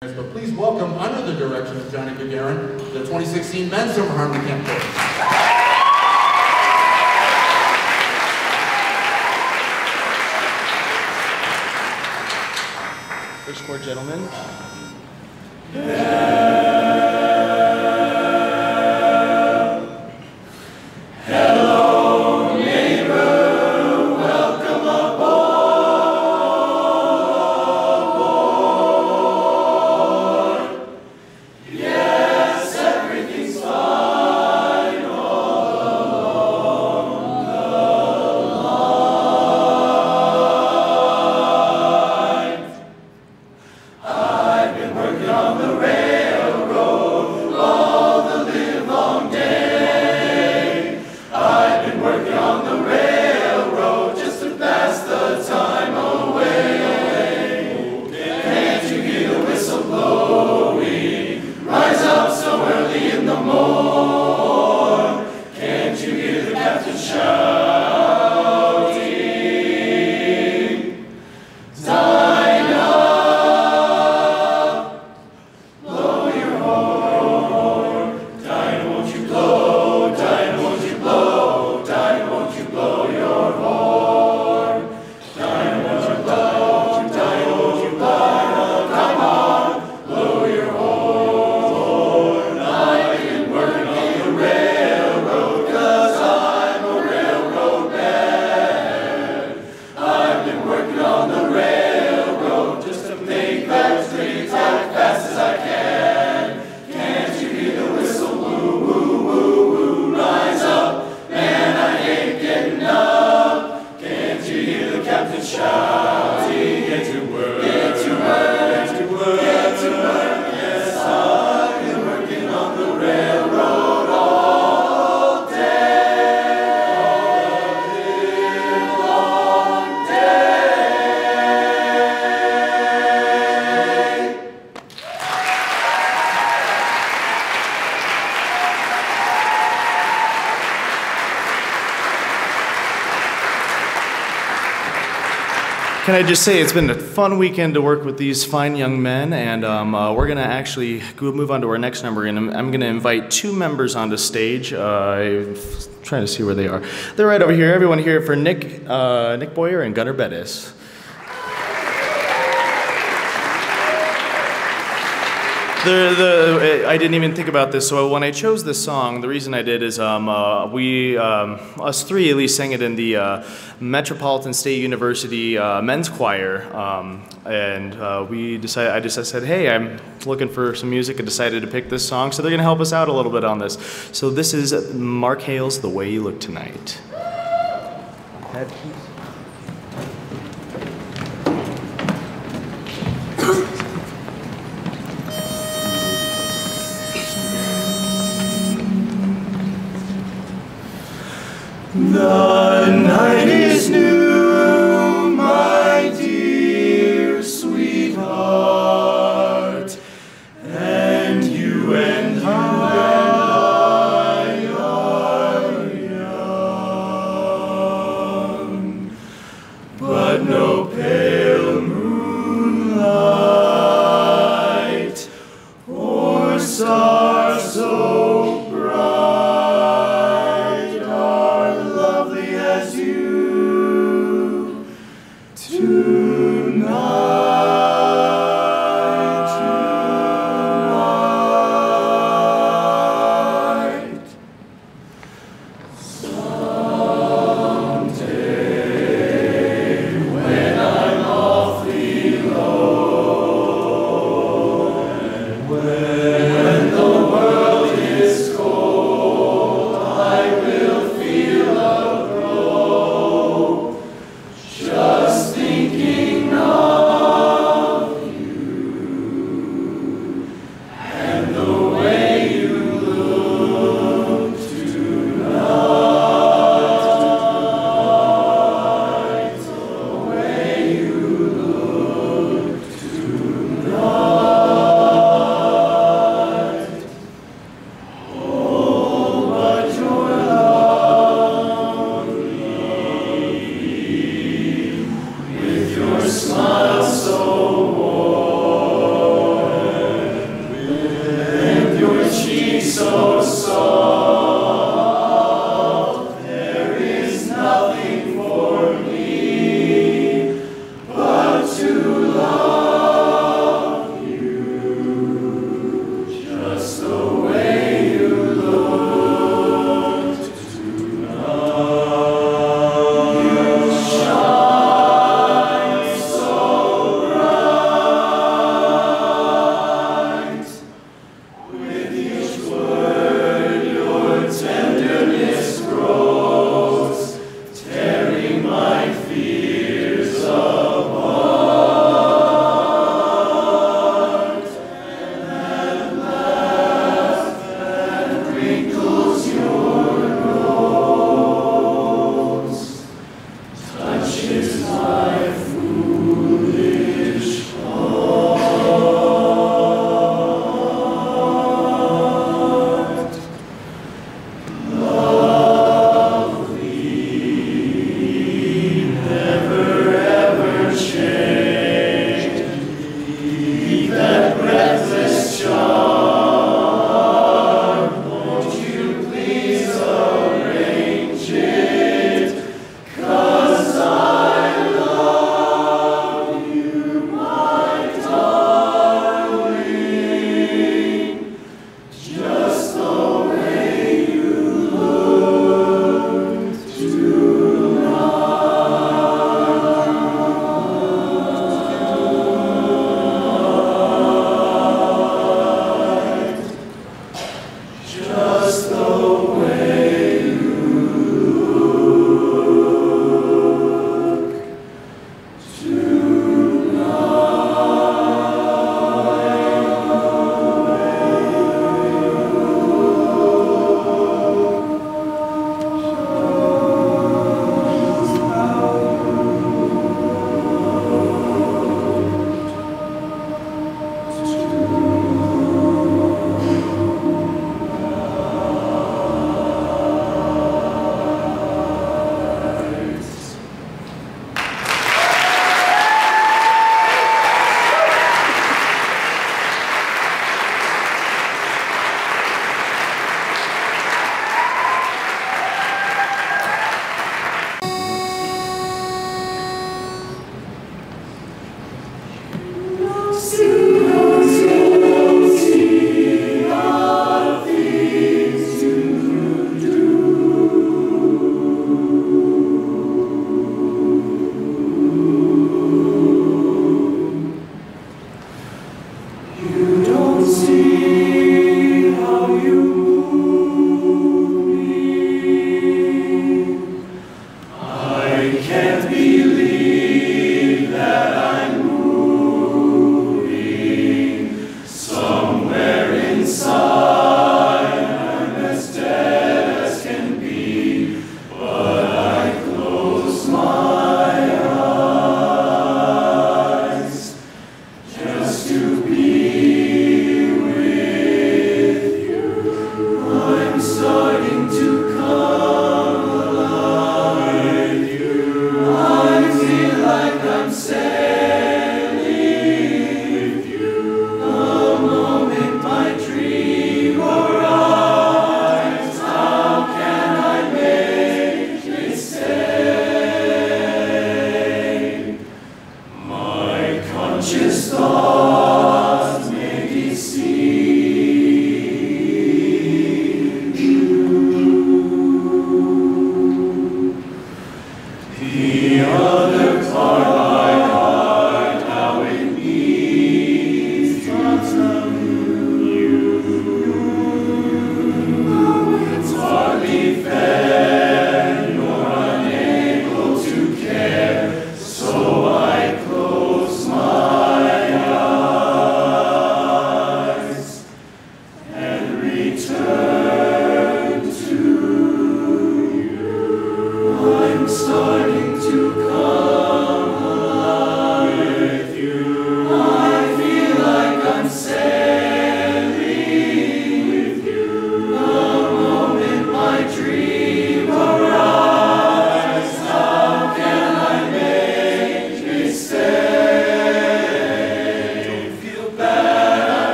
But please welcome, under the direction of Johnny Gagarin, the 2016 Men's Summer Harmony Camp Chorus. First chord, gentlemen. Can I just say it's been a fun weekend to work with these fine young men, and we're going to actually move on to our next number, and I'm going to invite two members onto stage. I'm trying to see where they are. They're right over here. Everyone here for Nick Boyer and Gunnar Bettis. I didn't even think about this, so when I chose this song, the reason I did is us three at least sang it in the Metropolitan State University men's choir, and I said, hey, I'm looking for some music, and decided to pick this song, so they're going to help us out a little bit on this. So this is Mark Hale's The Way You Look Tonight. The night is new, my dear sweetheart, and you and I are young, but no pale moonlight or star so bright as you.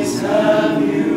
eyes have you